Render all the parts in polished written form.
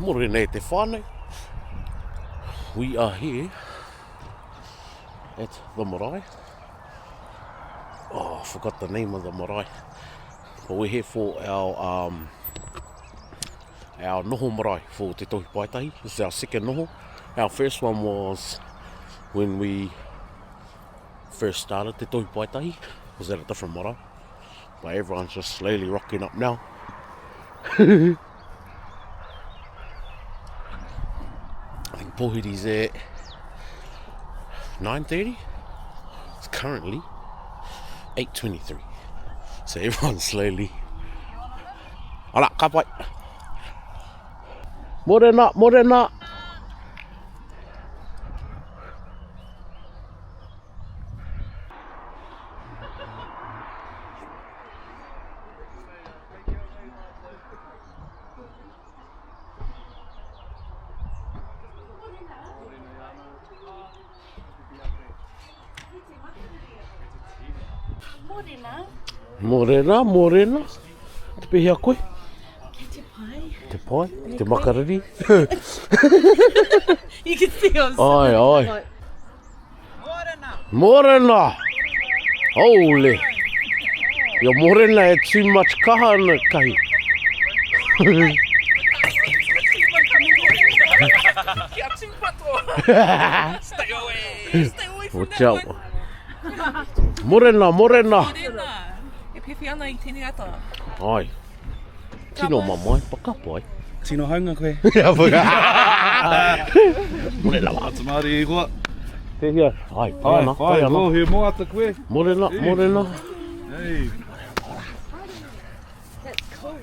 Morena te whānau. We are here at the Marae. Oh, I forgot the name of the Marae. But we're here for our Noho Marae for Te Tohu Paetahi. This is our second Noho. Our first one was when we first started Te Tohu Paetahi. It was at a different Marae. But everyone's just slowly rocking up now. I think Pohiri's at 9:30. It's currently 8:23. So everyone's slowly. Ala, kapai. Morena, morena. Morena, morena. Te pehea koe? Te pai. Te pai? Te makariri? You can see I'm Ai, ai. like, Morena! Holy! Your morena had too much kaha in it, kahi. stay away Watch out. Morena, morena. E pepe ana I tēnei ata. Ai. Tino mamai, pakapo ai. Tino haunga koe. Morena wa. Ata Māori e koa. Te hia. Ai, pai ana, pai Ai, ana. ho, he mo ata koe. Morena, morena. Hey. That's cool.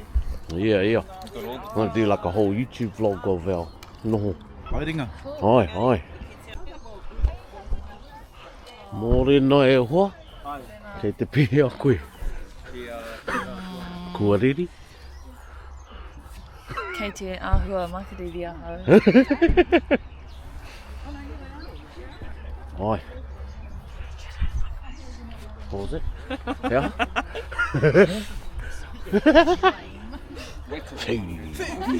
Yeah, yeah. I'm going to do like a whole YouTube vlog of our noho. Haeringa. Ai, ai. Morena e hoa. Kei te pehea koe. Kua riri. Kei te āhua makariri ahau. Ai. What was it? Yeah? Hey,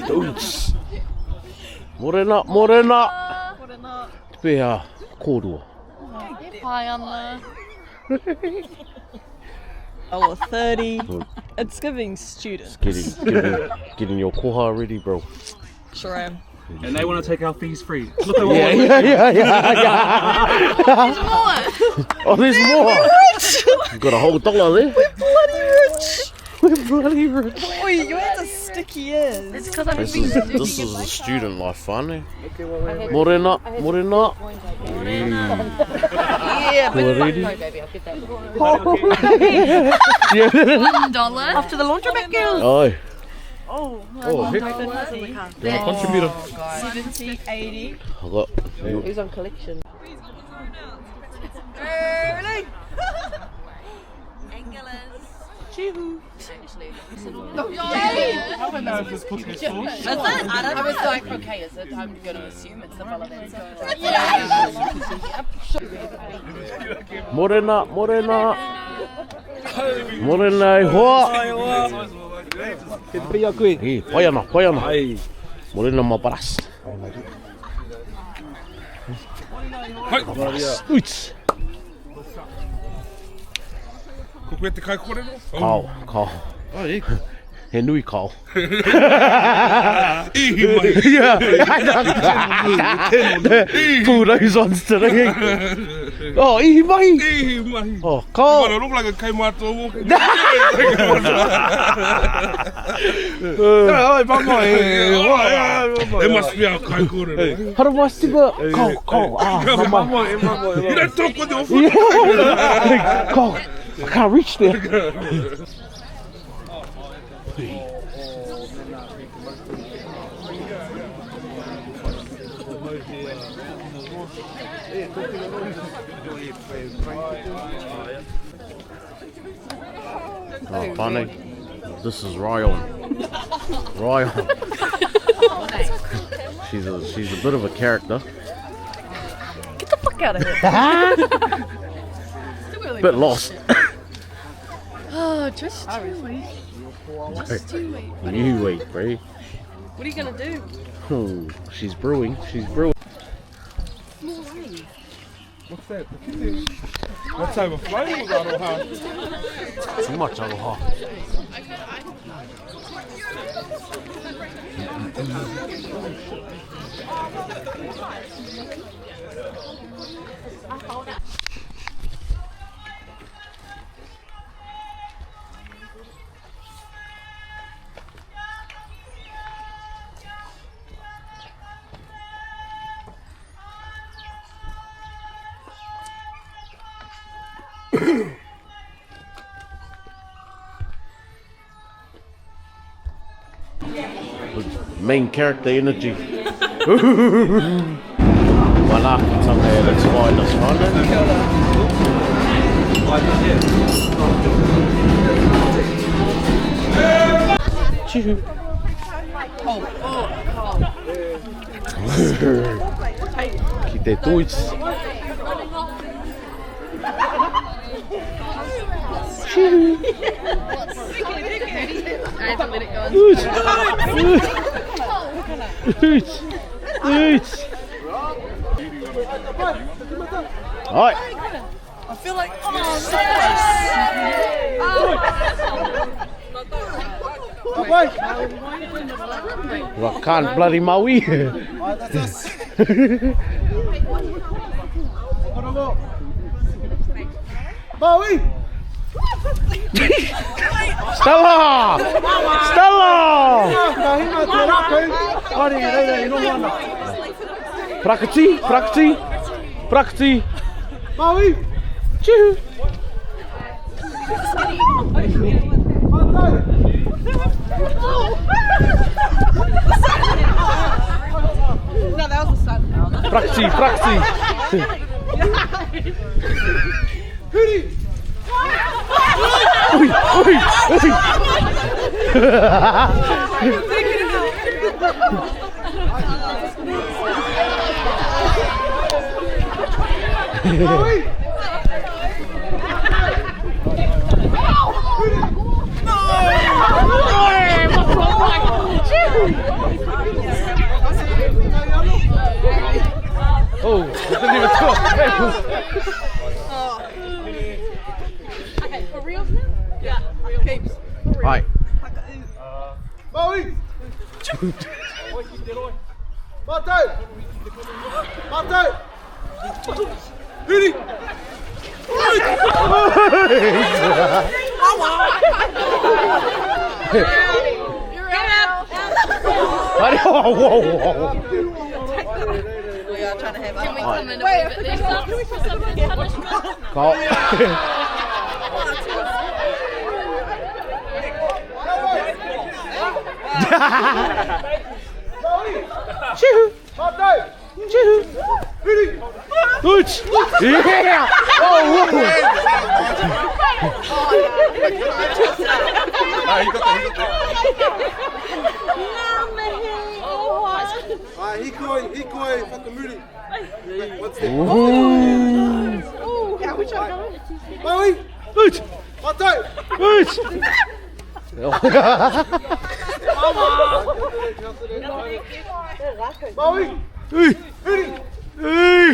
dudes. Morena, morena. Te pehea kōrero. E pai ana. Oh, 30. It's giving student. Getting your koha ready, bro. Sure am. And they want to take our fees free. Look at Yeah. Oh, there's more. You got a whole dollar there. Bloody rich. We're bloody rich. Oi, your hands are sticky as. It's because I'm This is a student life, whānea. Morena, morena. Yeah, Kua riri. $1 after the laundromat girl. Ai. Oh, heck. 50. You're a contributor. 70, 80. I got. Who's on collection? I don't know if this puts me full. I was like, okay, is it time to go to assume it's the fella that's Morena, morena. Morena e hoa. Ke te pia koe. Hei, pai ana, pai ana. Ai. Morena maparas. Hai. Uits. Ko koe te kai kōrero? Kao, kao. Ai. He nui kao. Ihi mai. Pūrau sons today. Oh, ihi mai. Ihi mai. Oh, kao. Mana look like a kai mātou mo. Ai, mama e. It must be our kai kōrero. Hara mai stipa. Kao, kao. Ah, mama. You don't talk with your foot. Kao. I can't reach there. Oh, funny. This is Ryan. Ryan. She's a bit of a character. Get the fuck out of here. Bit lost. Oh, just you wait. Just you wait. You wait, bro. What are you going to do? She's brewing. She's brewing. What's that? What type of flavor was aroha? Too much aroha. Main character energy. Whanaungatanga, that's fine, that's fine. Ki te tuits. I have to let it go. Alright. I feel like, oh, I can't bloody Maui. Maui! Stella! Stella! Prakati, prakati, prakati. Maui! Choo. No, that was the sun. Prakati, prakati. Oi, oi, oi. Oh, it didn't even talk. Okay, for reals now? Yeah, keeps. Alright. Maui! Mātou! Mātou! Hiri! We are trying to have Can we our... come in a wee bit later? Can we put some punishment? Call. Choo. Mātou! Choo. Hiri! Ooch. Yeah. Oh, whoa. Hikoi, whakamuri. What's that? Ooh. How we trying to go? Maui! Ooch. Mātou! Ooch. Maui! Hey. Hiri! Hey.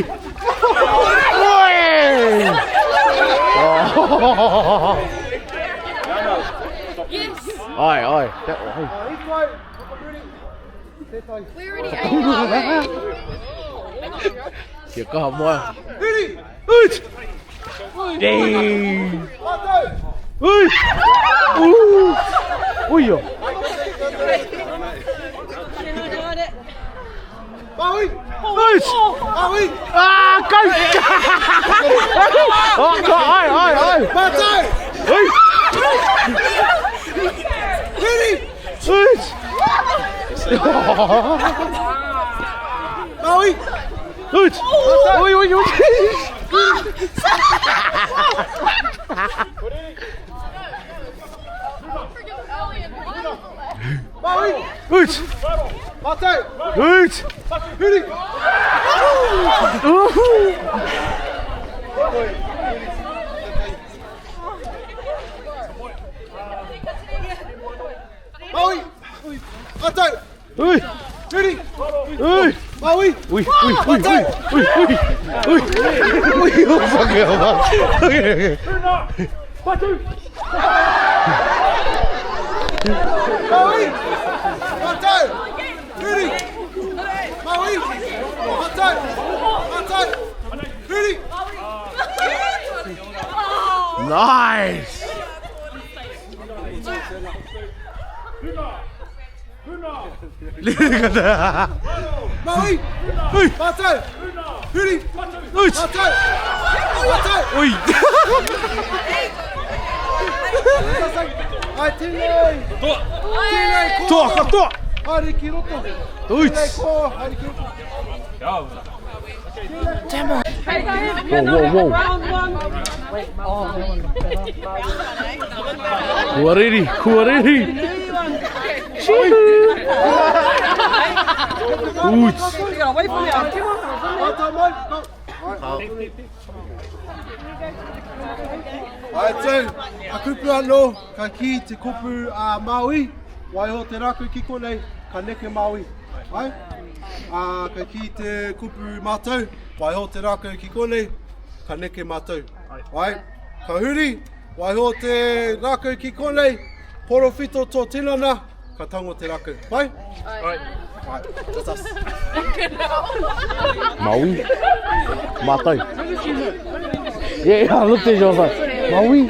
Yes! Aye, aye. That way. Hikoi, whakamuri. Te Tohu. We already ate our Kia kaha moa. Hiri! Ooch. Dang. Mātou! Ooh. Ooh. Oi yo. Maui! Ooch. Maui! Ah, go. Oh, go. Aye, aye, aye. Mātou! Hey. Hiri! Ooch. Maui! Ooch. Oi, oi, oi. Maui! Ooch. Mātou! Ooch. Hiri! Maui! Mātou! Ui. Ready? Ui. Maui. Ui. Oh, fuck it. Okay. Maui. Mātou. Ready? Maui. Mātou. Ready? Nice. Maui. Mātou. Ready? Mātou. Ui. Ai, tēnei. Toa. Hari ki roto. Ui. Tēnei ko, hari ki roto. Whoa. Kuariri. Uits. Mātou mai. Ai tau, a kupu anō, ka ki te kupu a Maui, waiho te raku ki konei, ka neke Maui. Ai? Ka ki te kupu mātou, waiho te raku ki konei, ka neke mātou. Ai? Ka huri, waiho te raku ki konei, porofito tō tinana, ka tango te raku. Pai? Ai. That's us. Maui. Mātou. Yeah, I looked at you, I was like, Maui.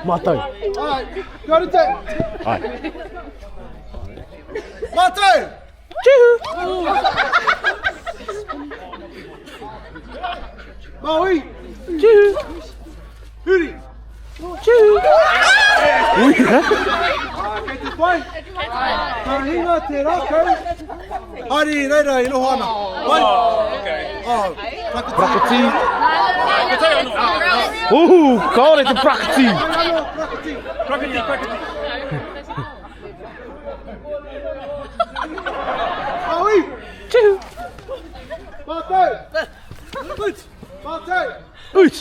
Mātou. Alright, go to take. Aye. Mātou! Maui! Huri! Kei te pai! Ka hinga te rākau! Hari reira I noho ana! Pai! Prakati. Ooh, kaore te prakati. Prakati! Maui! Mātou! Mātou! Uits.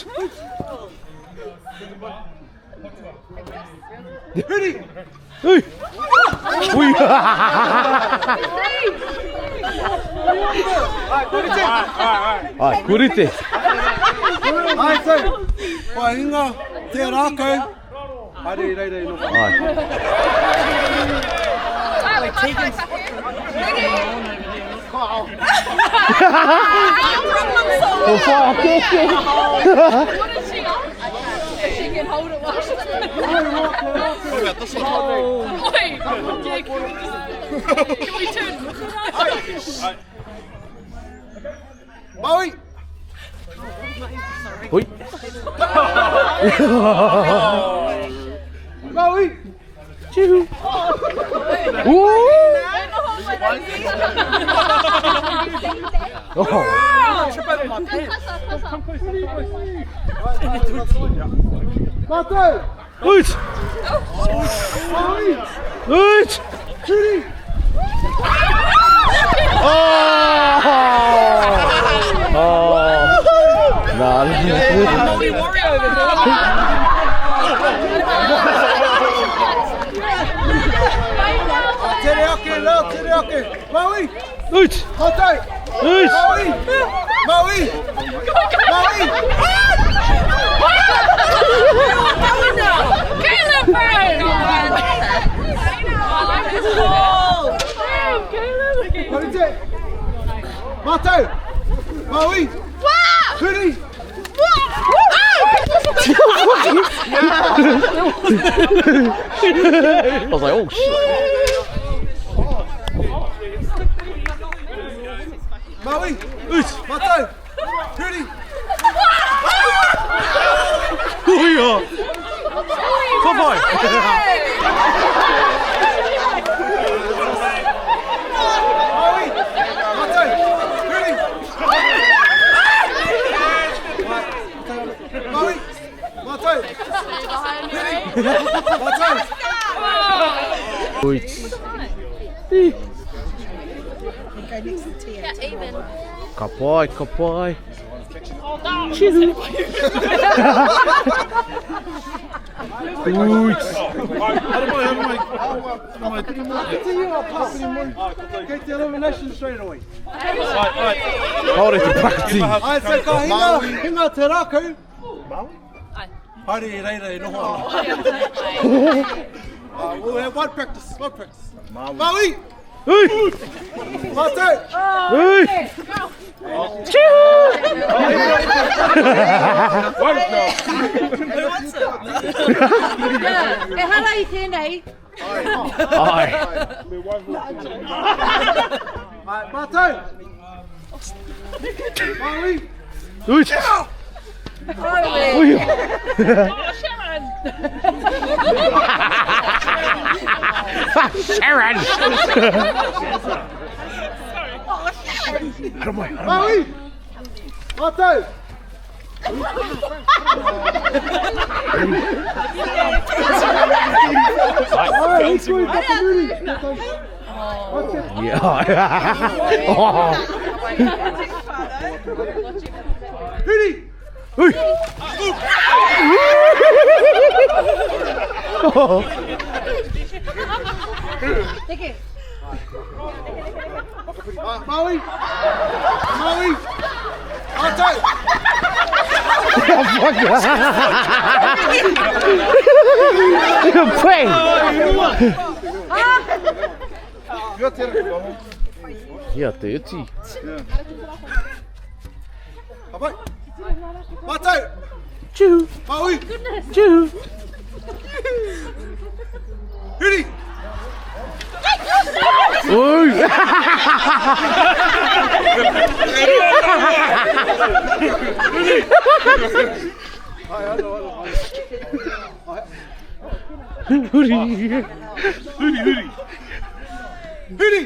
Huri! Ui. Ui. Ai, kurite. Ai, tau! Wai hinga te rākau! Hari reira I noho. Ai. Oh, fire, keke. She can hold it while she's Can we turn? Maui! Ui. Maui! Chihu. Ooh. Oh. Mātou! Uits. Maui! Uits. Huri! Oh. Nah. Tere ake, leo tere ake! Maui! Uits. Mātou! Uits. Maui! Maui! Maui! Mātou! Maui! Huri! I was like, oh shit. Maui! Mātou! Huri! Uia. Papai. Maui! Mātou! Huri! Maui! Mātou! Huri! Mātou! Uits. Kapai. Get the elimination straight away. Kaore te prakati. Ai, so ka hinga te raku. Haere reira e noho ana. We'll have one practice. Maui! Ui! Mātou! Ui! E hala I tēnei. Ai. Mātou! Maui! Ui! Ui! Sharon! Maui! Mātou! Huri! Ui! Teke. Maui! Maui! Mātou! Pray! Ia te uti. Apai! Mātou! Tū! Maui! Tū! Huri! Ui! Huri! Huri!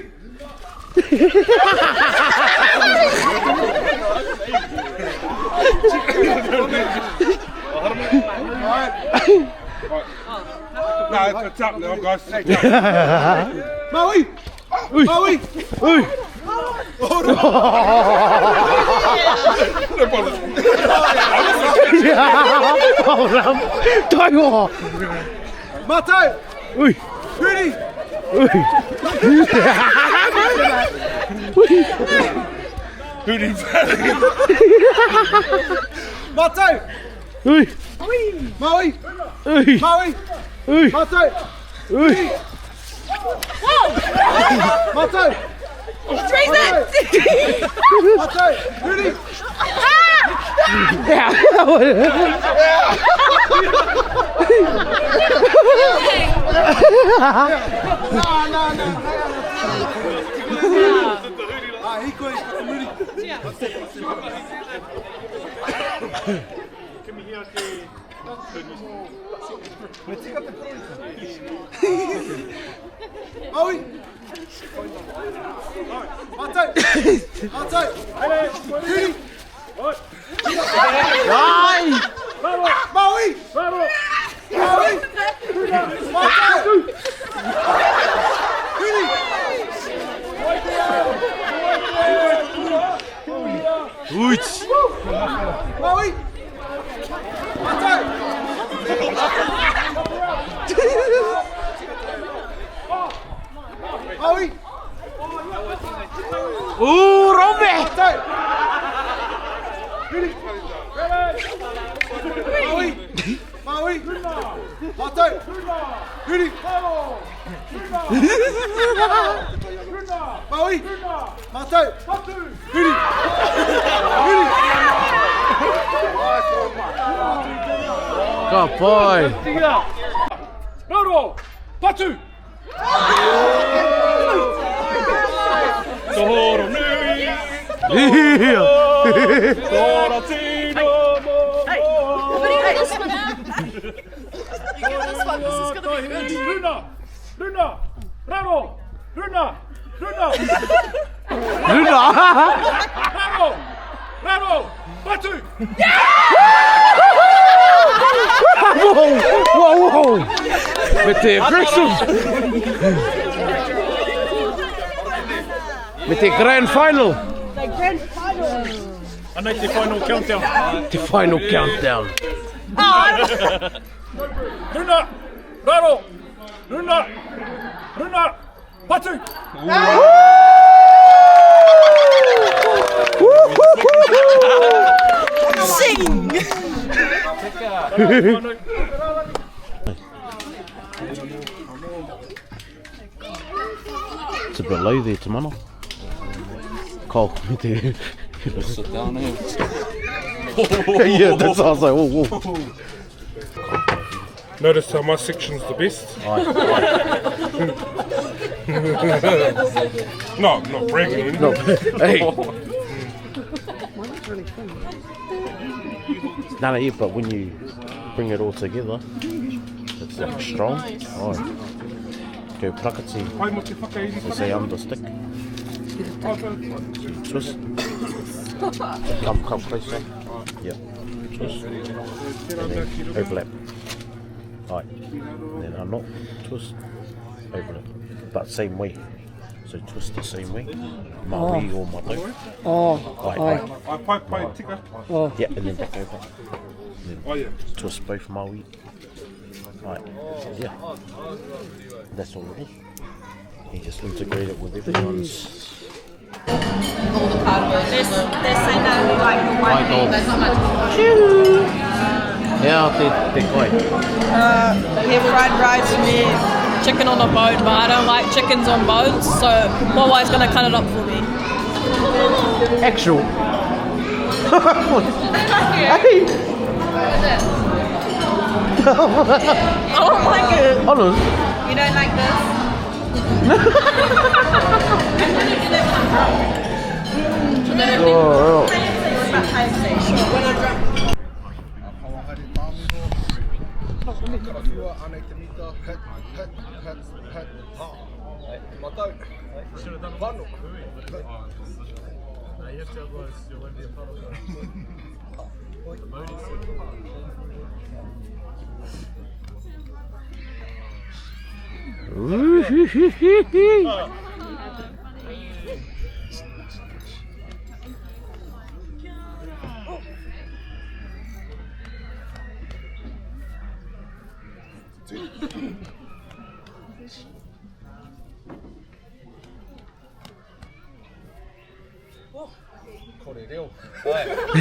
No, it's up now, guys. Maui! Ui! Maui! Ui! Taiwa! Mātou! Ui! Huri! Ui! Mātou! Ui! Maui! Ui! Maui! Ui! Mātou! Ui! Mātou! Mātou! Huri! Hikoi, huri! Maui! Mātou! Mātou! Huri! Ai! Maui! Maui! Mātou! Huri! Ui! Maui! Mātou! Maui! Robe! Mātou! Huri! Maui! Maui! Mātou! Huri! Maui! Mātou! Huri! Huri! Ka pai! Raro! Patu! Toro nui! Ia! Toro tino mo! Everybody get this one out. You get this one. This is going to be good. Luna! Luna! Raro! Luna! Luna! Luna! Raro! Raro! Patu! Wow! Wow! Met de Brixton! Met de grand final! I make the final countdown. The final countdown! Runa! Raro! Runa! Runa! Patu! Sing! It's a bit low there, Tamana. Kau, me te... Sit down here. Yeah, that's how I was like, whoa, whoa. Notice how my section's the best? No, I'm not bragging or anything. No, hey. No, yeah, but when you bring it all together, it's like strong. Oh. Go prakati. They say under stick. Twist. Come closer. Yep. Twist. And then overlap. Right. And then unknot. Twist. Overlap. But same way. So twist the same way. Maui or mātou. Right. Yeah, and then back over. And then twist both Maui. Right. Yeah. That's all it is. You just integrate it with everyone's. All the paddlers. They're saying that we like the white meat. There's not much. Yeah, they're great. We have fried rice with chicken on a bone, but I don't like chickens on bones, so my wife's going to cut it up for me. Actual. Hey! I don't like it. Honest. You don't like this?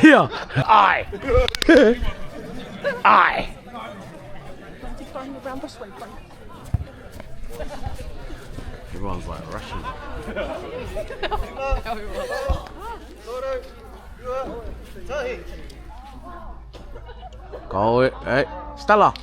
Yeah. Aye. Aye. Everyone's like rushing. Go it. Hey, Stella.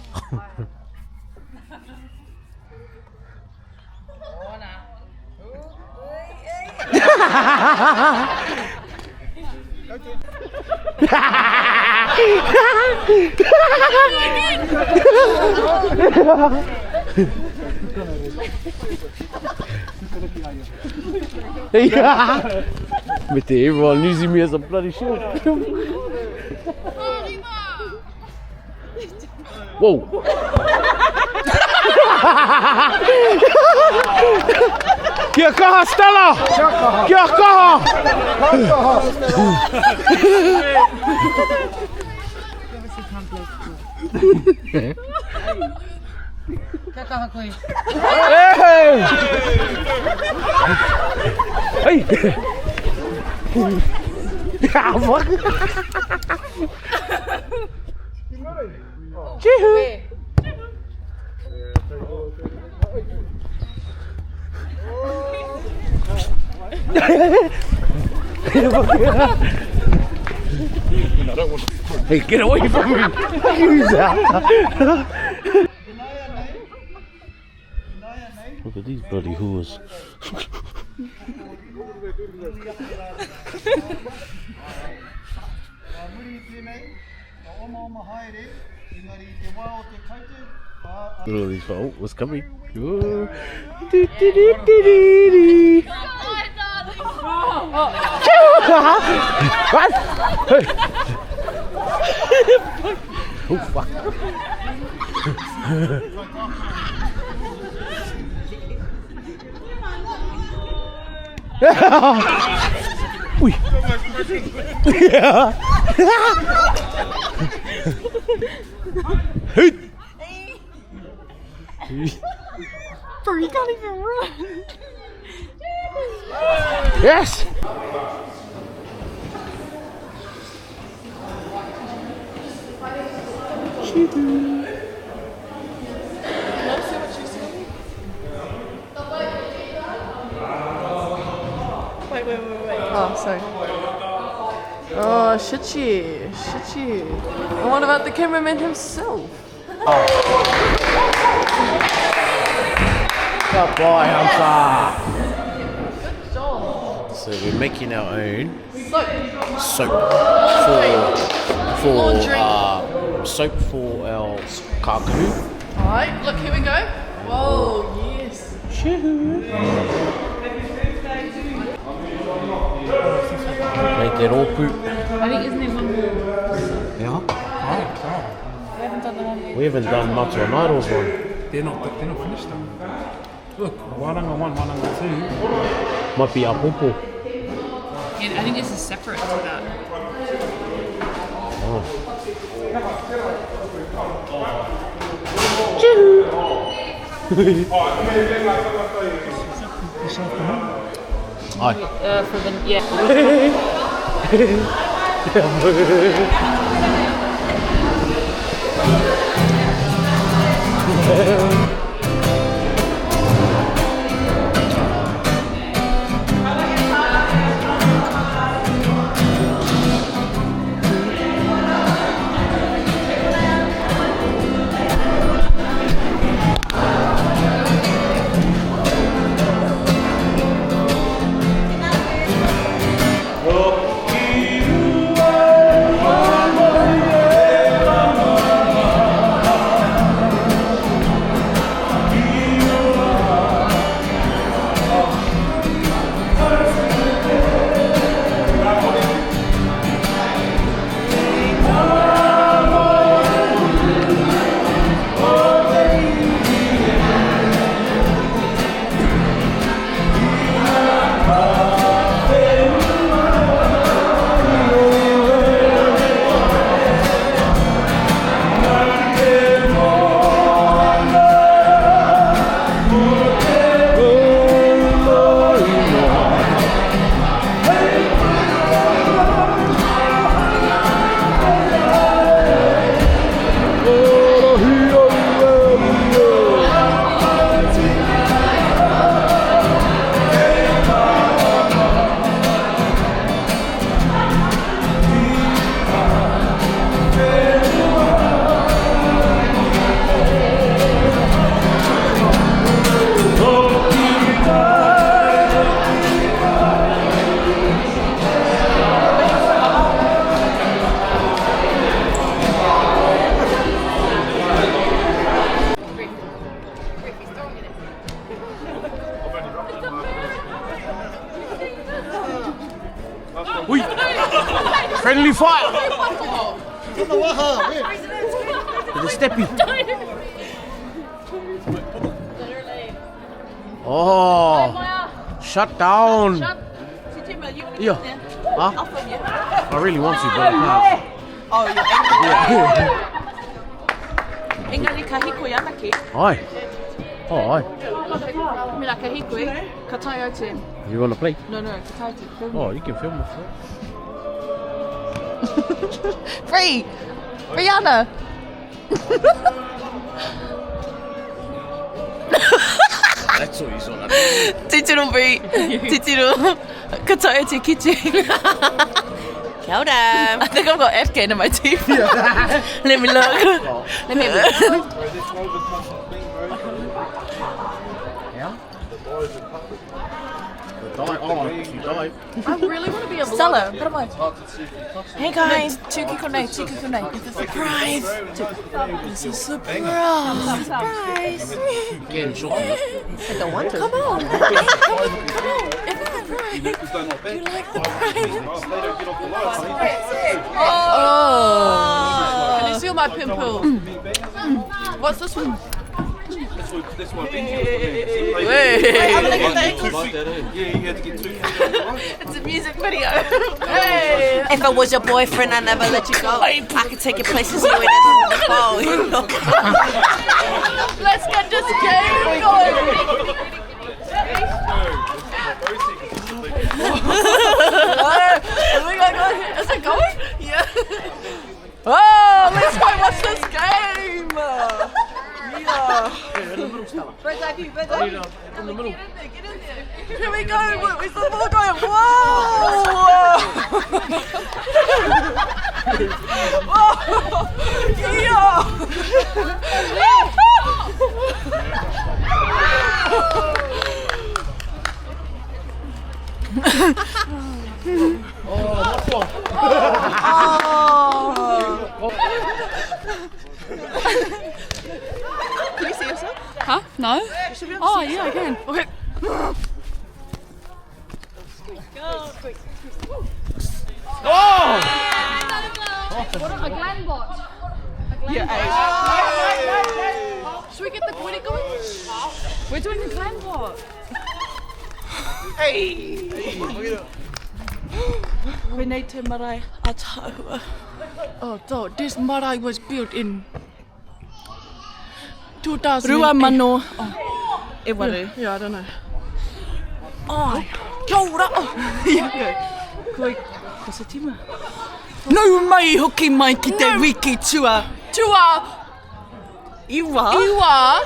But everyone using me as a bloody shield. Whoa. Kia kaha, Stella! Kia kaha! Hey! Hey! Chee-hoo! Hey, get away from me! Look at these bloody whores. Look at these. Oh, what's coming? Oh. What? Hey. Oh fuck. Ui. Yeah. Hey. Bro, you can't even run. Yes! Wait. Oh, sorry. Oh, shitchy. And what about the cameraman himself? Good boy, Hamza. So we're making our own soap soap for our kākahu. Alright, look, here we go. Whoa, yes. Make that all poop. I think isn't there one more? Yeah. We haven't done the one We haven't done much on Idols one. They're not finished though. Look, Whanaunga 1, Whanaunga 2. Might be a popo. Yeah, I think this is separate to that. Aye. For the, yeah. Friendly fire! To the steppy. Oh, shut down. Yeah. Huh? I really want to, but I can't. Oh, you're Engari kahiko yanaki. Aye. Oh, aye. Mira kahiko katai o te. You want to play? No, katai te. Oh, you can film it. Free! Rihanna! That's all you saw. Titiro Brie. Titiro. Katai o te kiti. Kia ora. I think I've got Afghan in my teeth. Let me look. Let me look. Oh, you died. I really want to be a Stella, what am I? Hey guys, Tuki Kone. It's a surprise. It's a surprise. Surprise. Again, shocking. I don't want to. Come on. Come on. It's a surprise. You like the prize? Oh. Can you feel my pimple? What's this one? That's why Benji was there. Yeah, you had to get 2 feet. It's a music video. Hey. If I was your boyfriend, I'd never let you go. I could take you places you ain't never want to go. Let's get this game going. Is it going? Yeah. Oh, let's go watch this game. Yeah. Where's that view? Where's that view? In the middle. Get in there. Here we go. Where's the ball going? Whoa! Whoa! Yeah! Can you see yourself? Huh? No? Oh, yeah, I can. Okay. A gland bot. Yeah. Should we get the body going? We're doing the gland bot. Hey. We need to Marae a Tauira. Oh, so this marae was built in 2000. Rua mano. E ware. Yeah, I don't know. Oh, kia ora. Koi, ko se tima. No mai hoki mai ki te wiki tua. Tua! Iwa. Iwa!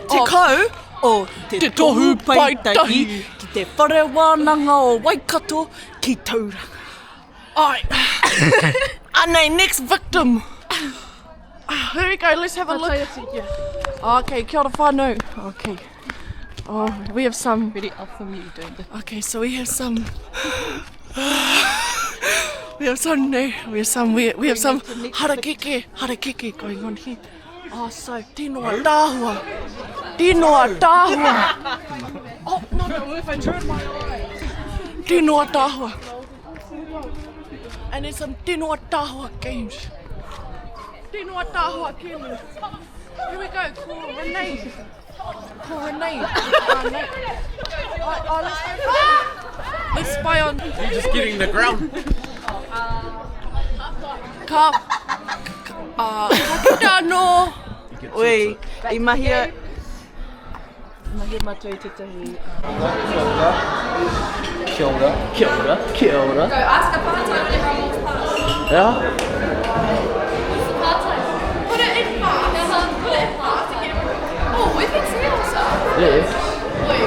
Te kau o Te Tohu Paetahi ki te whare wānanga o Waikato ki Tauira. Alright. Anei, next victim. Here we go, let's have a look. Okay, kia ora whānau. Okay. Oh, we have some. Very up from you doing that. Okay, so we have some. We have some harakeke going on here. Oh, so tinoa tāhua. Oh, no, if I turn my eye. Tinoa tāhua. And there's some tinoa tāhua games. Tinoa tāhua games. Here we go, call Renee. Let's spy on. You're just getting the ground. Kakitano. Oi, i mahia. Mahia mātou te tahi. Kia ora. Go ask a part-time when everyone wants part-time. Yeah? Part-time. Put it in fast. Put it in fast to get everyone. Oh, we can see ourselves. Yeah. Wait,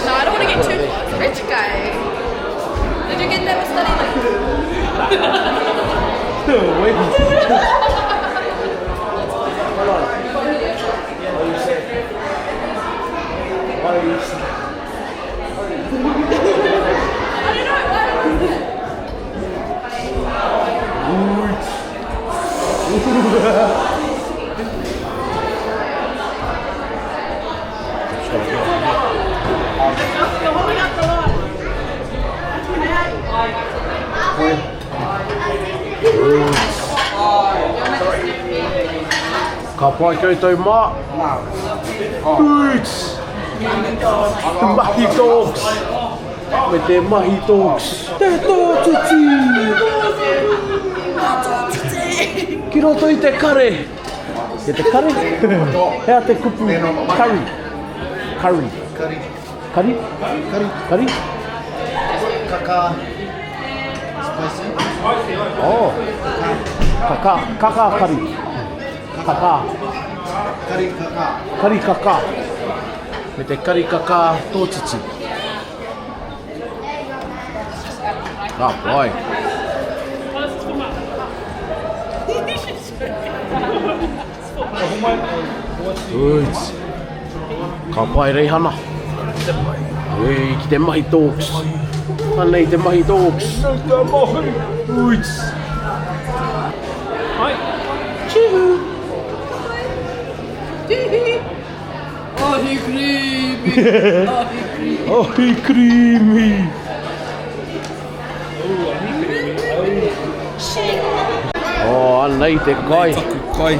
no, I don't want to get too close. Rich guy. Did you get them a study like? Wait. Ka pai koutou mā. Boots. Mahi dogs. Me te mahi dogs. Te tōtiti. Ki roto i te kare. Te kare? Hea te kupu. Curry. Kaka. Spicy. Oh. Kaka curry. Kari kaka. Me te kari kaka tōtiti. Ah, boy. Good. Ka pai reihana. Ei, ki te mahi dogs. Anei te mahi dogs. Good. Chihu. Oh, he creamy. Oh, he creamy. Oh, anei te kai. Kai.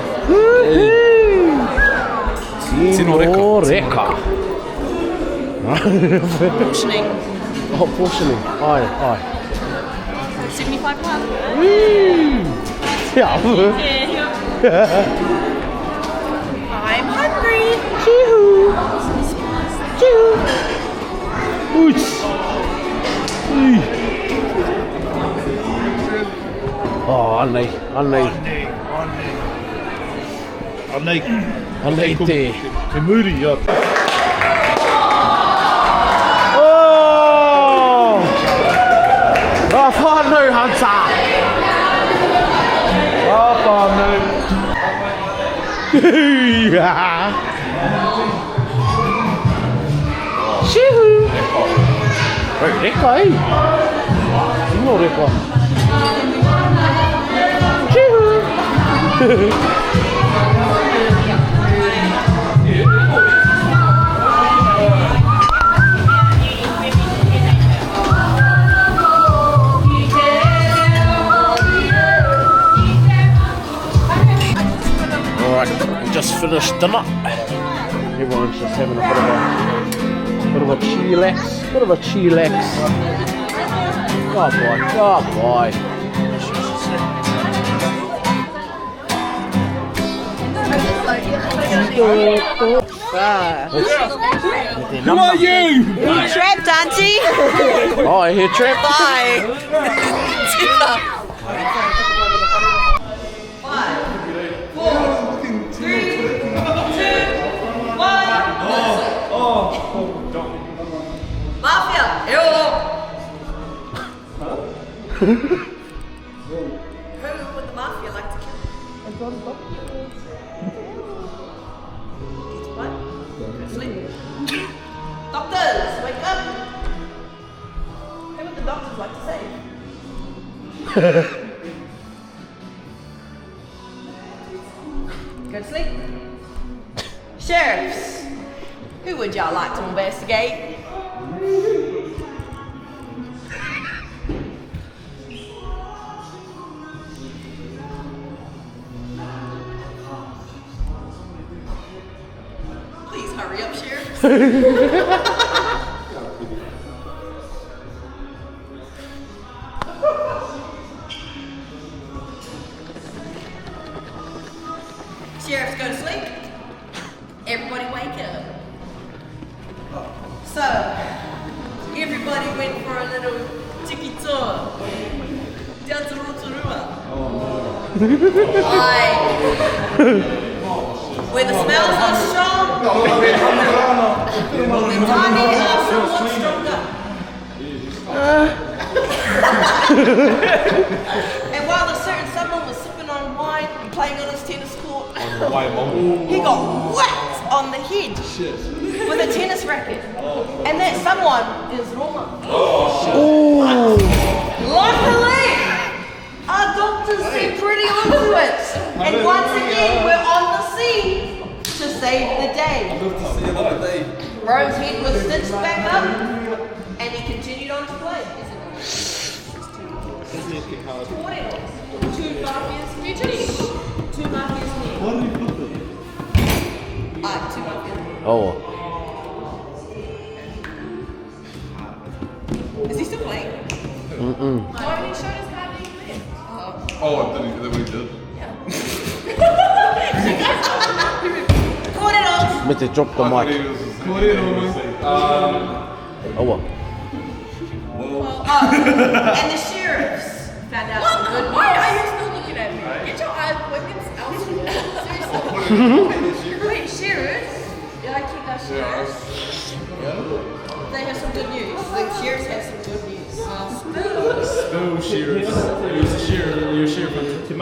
Tino reka. Portioning. Oh, portioning. Aye. 75 pounds. Yeah. I'm hungry. Oh, Anei. Anei te. Te muri, ia. Oh! Oh, whānau hunter! Ah, whānau. Shihu! Wait, reka eh? Ino reka. Shihu! Alright, we just finished dinner. Everyone's just having a bit of a chillax. Oh boy. Who are you? You trapped, auntie. Oh, I hear trap. Bye. Mafia, hello. Who would the mafia like to kill? What? Sleep. Doctors, wake up. Who would the doctors like to save? Go to sleep. Sheriffs, who would y'all like to investigate? Please hurry up, Sheriffs. Sheriffs, go to sleep. Everybody wake up. So, everybody went for a little tiki tour. Down to Rotorua. Like, where the smells are strong, the tiny are somewhat stronger. And while a certain someone was sipping on wine and playing on his tennis court, he got whacked on the head with a tennis racket. And that someone is Roma. Luckily, our doctors seem pretty onto it. And once again, we're on the scene to save the day. Rome's head was stitched back up, and he continued on to play. Kōrero. Two mafias fugitives. Two mafias near. Two mafias. Oh. Is he still playing? Oh, he showed us how to play. Oh, I didn't know what he did. Kōrero. Meant to drop the mic. Oh, what? And the sheriffs found out some good Why are you still looking at me? Get your eyes weapons elsewhere. Seriously. Wait, sheriffs? Yeah, I keep that sheriffs. They have some good news. The sheriffs have some good news. Spill sheriffs. You're a sheriff. You're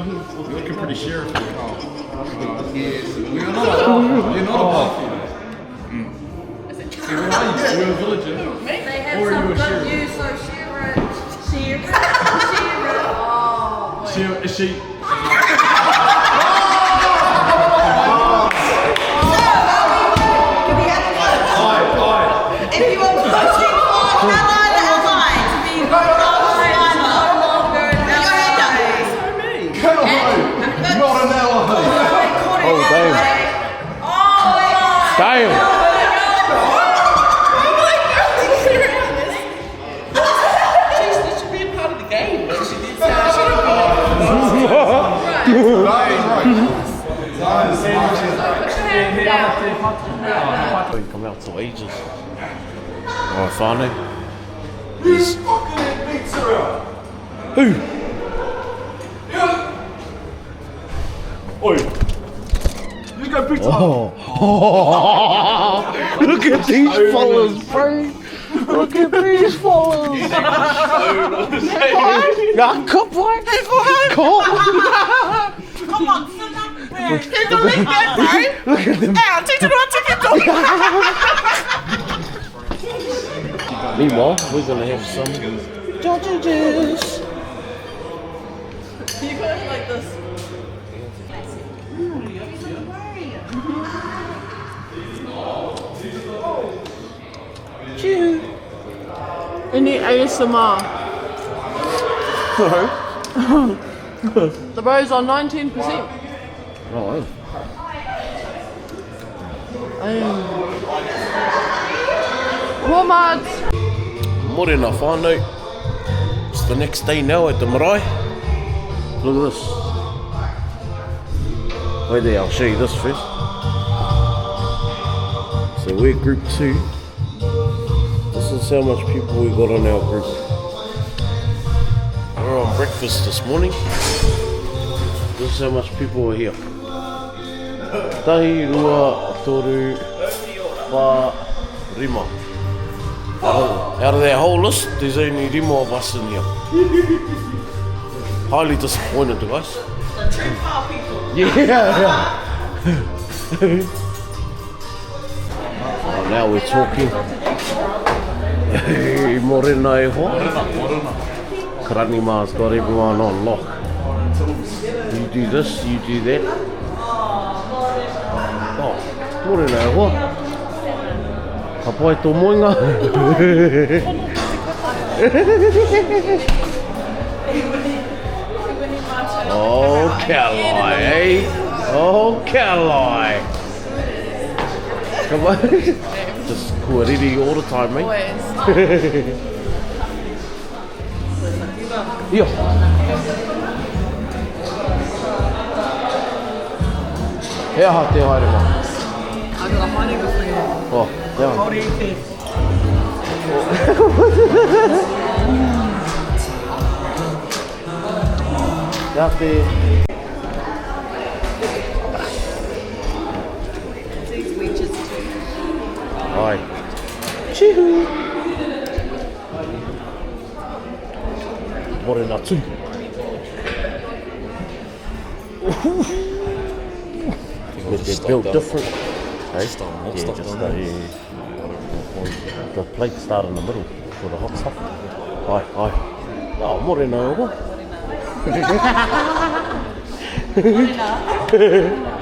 looking pretty sheriff. You're not a mafia. You're a villager. They have some good news, so Is she? if you are voting for Caroline Airline to be voted on by no longer an Not an ally. Oh, damn. Don't come out till ages. Alright, whānau. Yes. Who? Oi! You go big time! Oh. Look at these fellas, bro! Look at these fellas! Yeah, come on! Come on, sit up there. Take the link there, bro. Look at them! Take the Meanwhile, we're gonna have some sausages. Can you put it like this? Any ASMR? The bro's on 19%. Oh, Walmart. morena whānau. It's the next day now at the Marae. Look at this. Wait there, I'll show you this first. So we're group 2. This is how much people we got on our group. We're on breakfast this morning. This is how much people were here. Tahi, rua, toru, wha, rima. Out of that whole list, there's only rima of us in here. Highly disappointed, guys. Yeah. Oh, now we're talking. Hey, morena e hoa. Karani Ma's got everyone on lock. You do this, you do that. Oh, morena e hoa. Ka pai tō moinga. Oh, Kalai, eh? Oh, Kalai. Come on. Just kuariri all the time, mate. Yo. Hea ha te haere ma. I got a haere for you. Oh, yeah. How do you think? Kia te. Ai. Chihu. Morena tū. They're built different. Hey? Yeah, just the plates start in the middle for the hot stuff. Ai. Oh, morena e hoa. Morena.